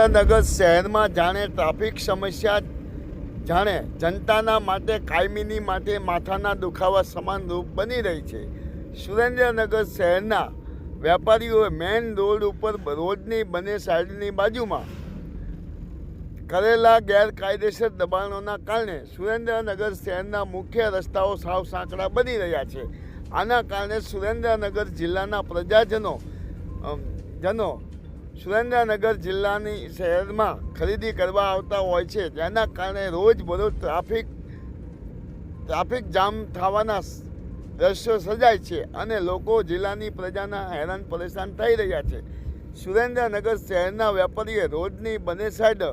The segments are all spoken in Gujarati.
સુરેન્દ્રનગર શહેરમાં જાણે ટ્રાફિક સમસ્યા જાણે જનતાના માટે કાયમીની માટે માથાના દુખાવા સમાન રૂપ બની રહી છે. સુરેન્દ્રનગર શહેરના વેપારીઓએ મેઇન રોડ ઉપર રોડની બંને સાઈડની બાજુમાં કરેલા ગેરકાયદેસર દબાણોના કારણે સુરેન્દ્રનગર શહેરના મુખ્ય રસ્તાઓ સાવ સાંકડા બની રહ્યા છે. આના કારણે સુરેન્દ્રનગર જિલ્લાના પ્રજાજનો સુરેન્દ્રનગર જિલ્લાની શહેરમાં ખરીદી કરવા આવતા હોય છે, જેના કારણે રોજબરોજ ટ્રાફિક જામ થવાના દ્રશ્યો સર્જાય છે અને લોકો જિલ્લાની પ્રજાના હેરાન પરેશાન થઈ રહ્યા છે. સુરેન્દ્રનગર શહેરના વેપારીએ રોડની બંને સાઈડ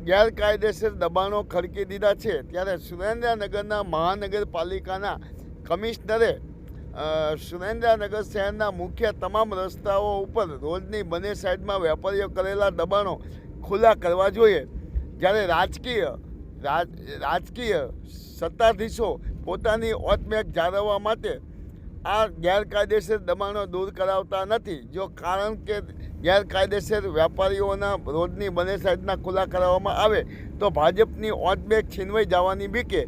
ગેરકાયદેસર દબાણો ખડકી દીધા છે. ત્યારે સુરેન્દ્રનગરના મહાનગરપાલિકાના કમિશનરે સુરેન્દ્રનગર શહેરના મુખ્ય તમામ રસ્તાઓ ઉપર રોડની બંને સાઈડમાં વેપારીઓ કરેલા દબાણો ખુલ્લા કરવા જોઈએ. જ્યારે રાજકીય સત્તાધીશો પોતાની ઓતમેક જાળવવા માટે આ ગેરકાયદેસર દબાણો દૂર કરાવતા નથી. જો કારણ કે ગેરકાયદેસર વેપારીઓના રોડની બંને સાઈડના ખુલ્લા કરાવવામાં આવે તો ભાજપની ઓતમેક છીનવાઈ જવાની બીકે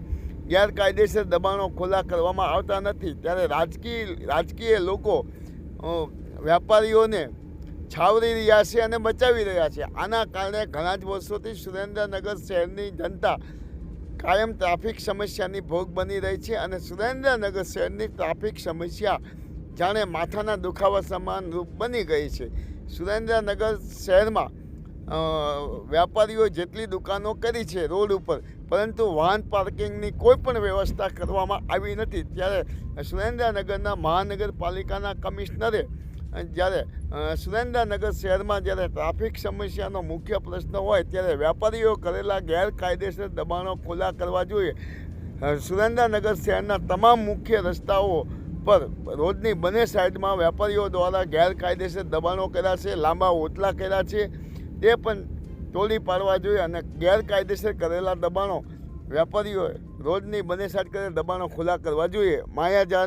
ગેરકાયદેસર દબાણો ખુલ્લા કરવામાં આવતા નથી. ત્યારે રાજકીય લોકો વેપારીઓને છાવરી રહ્યા છે અને બચાવી રહ્યા છે. આના કારણે ઘણા જ વર્ષોથી સુરેન્દ્રનગર શહેરની જનતા કાયમ ટ્રાફિક સમસ્યાની ભોગ બની રહી છે અને સુરેન્દ્રનગર શહેરની ટ્રાફિક સમસ્યા જાણે માથાના દુખાવા સમાન રૂપ બની ગઈ છે. સુરેન્દ્રનગર શહેરમાં વેપારીઓ જેટલી દુકાનો કરી છે રોડ ઉપર, પરંતુ વાહન પાર્કિંગની કોઈ પણ વ્યવસ્થા કરવામાં આવી નથી. ત્યારે સુરેન્દ્રનગરના મહાનગરપાલિકાના કમિશનરે જ્યારે સુરેન્દ્રનગર શહેરમાં જ્યારે ટ્રાફિક સમસ્યાનો મુખ્ય પ્રશ્ન હોય ત્યારે વેપારીઓ કરેલા ગેરકાયદેસર દબાણો ખુલ્લા કરવા જોઈએ. સુરેન્દ્રનગર શહેરના તમામ મુખ્ય રસ્તાઓ પર રોડની બંને સાઈડમાં વેપારીઓ દ્વારા ગેરકાયદેસર દબાણો કર્યા છે, લાંબા ઓટલા કર્યા છે, તે પણ તોડી પાડવા જોઈએ અને ગેરકાયદેસર કરેલા દબાણો વેપારીઓએ રોડની બંને સાઈડ કરેલા દબાણો ખુલ્લા કરવા જોઈએ. માયાજાળ